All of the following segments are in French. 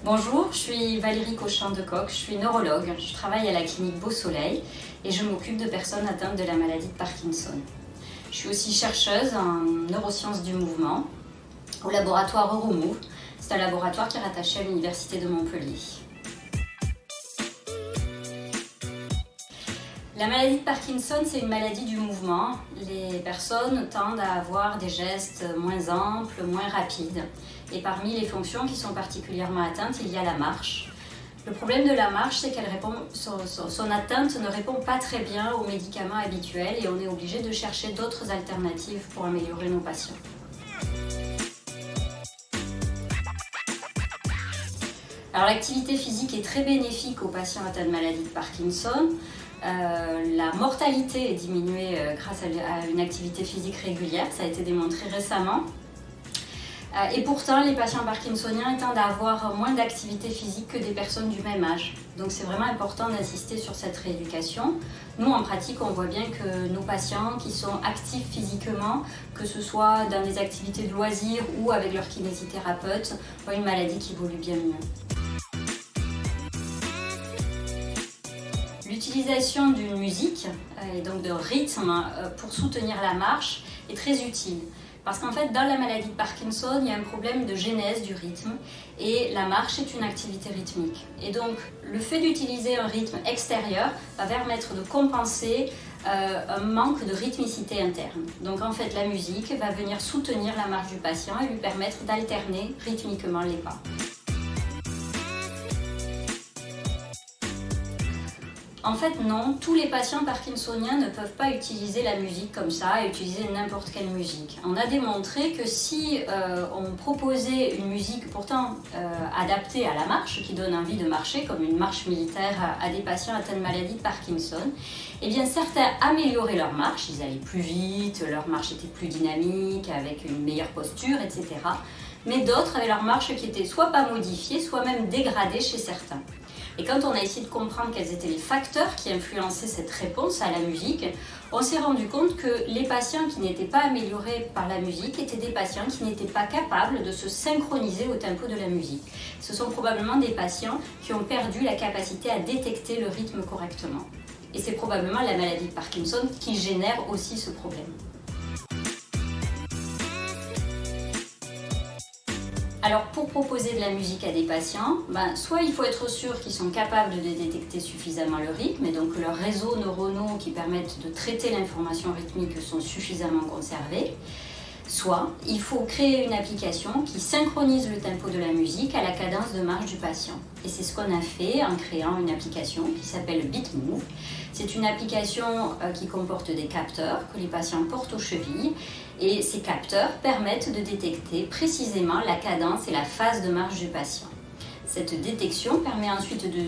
Bonjour, je suis Valérie Cochin-Decoq, je suis neurologue, je travaille à la clinique Beau Soleil et je m'occupe de personnes atteintes de la maladie de Parkinson. Je suis aussi chercheuse en neurosciences du mouvement au laboratoire Euromove. C'est un laboratoire qui est rattaché à l'université de Montpellier. La maladie de Parkinson, c'est une maladie du mouvement. Les personnes tendent à avoir des gestes moins amples, moins rapides. Et parmi les fonctions qui sont particulièrement atteintes, il y a la marche. Le problème de la marche, c'est qu'elle son atteinte ne répond pas très bien aux médicaments habituels et on est obligé de chercher d'autres alternatives pour améliorer nos patients. Alors l'activité physique est très bénéfique aux patients atteints de maladie de Parkinson. La mortalité est diminuée grâce à une activité physique régulière, ça a été démontré récemment. Et pourtant, les patients parkinsoniens tendent à avoir moins d'activité physique que des personnes du même âge. Donc c'est vraiment important d'insister sur cette rééducation. Nous, en pratique, on voit bien que nos patients qui sont actifs physiquement, que ce soit dans des activités de loisirs ou avec leur kinésithérapeute, ont une maladie qui évolue bien mieux. L'utilisation d'une musique et donc de rythme pour soutenir la marche est très utile. Parce qu'en fait, dans la maladie de Parkinson, il y a un problème de genèse du rythme et la marche est une activité rythmique. Et donc, le fait d'utiliser un rythme extérieur va permettre de compenser un manque de rythmicité interne. Donc en fait, la musique va venir soutenir la marche du patient et lui permettre d'alterner rythmiquement les pas. En fait, non, tous les patients parkinsoniens ne peuvent pas utiliser la musique comme ça et utiliser n'importe quelle musique. On a démontré que si on proposait une musique pourtant adaptée à la marche, qui donne envie de marcher, comme une marche militaire à des patients atteints de maladie de Parkinson, eh bien certains amélioraient leur marche, ils allaient plus vite, leur marche était plus dynamique, avec une meilleure posture, etc. Mais d'autres avaient leur marche qui était soit pas modifiée, soit même dégradée chez certains. Et quand on a essayé de comprendre quels étaient les facteurs qui influençaient cette réponse à la musique, on s'est rendu compte que les patients qui n'étaient pas améliorés par la musique étaient des patients qui n'étaient pas capables de se synchroniser au tempo de la musique. Ce sont probablement des patients qui ont perdu la capacité à détecter le rythme correctement. Et c'est probablement la maladie de Parkinson qui génère aussi ce problème. Alors pour proposer de la musique à des patients, soit il faut être sûr qu'ils sont capables de détecter suffisamment le rythme et donc que leurs réseaux neuronaux qui permettent de traiter l'information rythmique sont suffisamment conservés, soit il faut créer une application qui synchronise le tempo de la musique à la cadence de marche du patient. Et c'est ce qu'on a fait en créant une application qui s'appelle BeatMove. C'est une application qui comporte des capteurs que les patients portent aux chevilles et ces capteurs permettent de détecter précisément la cadence et la phase de marche du patient. Cette détection permet ensuite de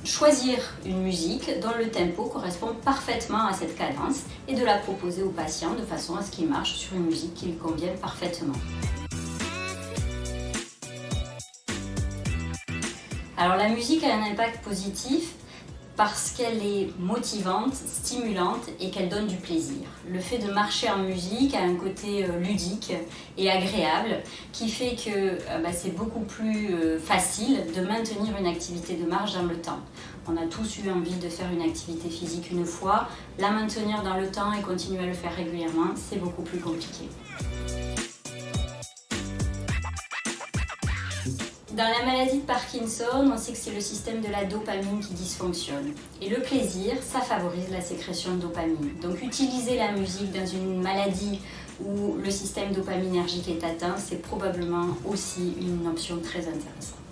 choisir une musique dont le tempo correspond parfaitement à cette cadence et de la proposer au patient de façon à ce qu'il marche sur une musique qui lui convienne parfaitement. Alors la musique a un impact positif parce qu'elle est motivante, stimulante et qu'elle donne du plaisir. Le fait de marcher en musique a un côté ludique et agréable qui fait que c'est beaucoup plus facile de maintenir une activité de marche dans le temps. On a tous eu envie de faire une activité physique une fois, la maintenir dans le temps et continuer à le faire régulièrement, c'est beaucoup plus compliqué. Dans la maladie de Parkinson, on sait que c'est le système de la dopamine qui dysfonctionne. Et le plaisir, ça favorise la sécrétion de dopamine. Donc utiliser la musique dans une maladie où le système dopaminergique est atteint, c'est probablement aussi une option très intéressante.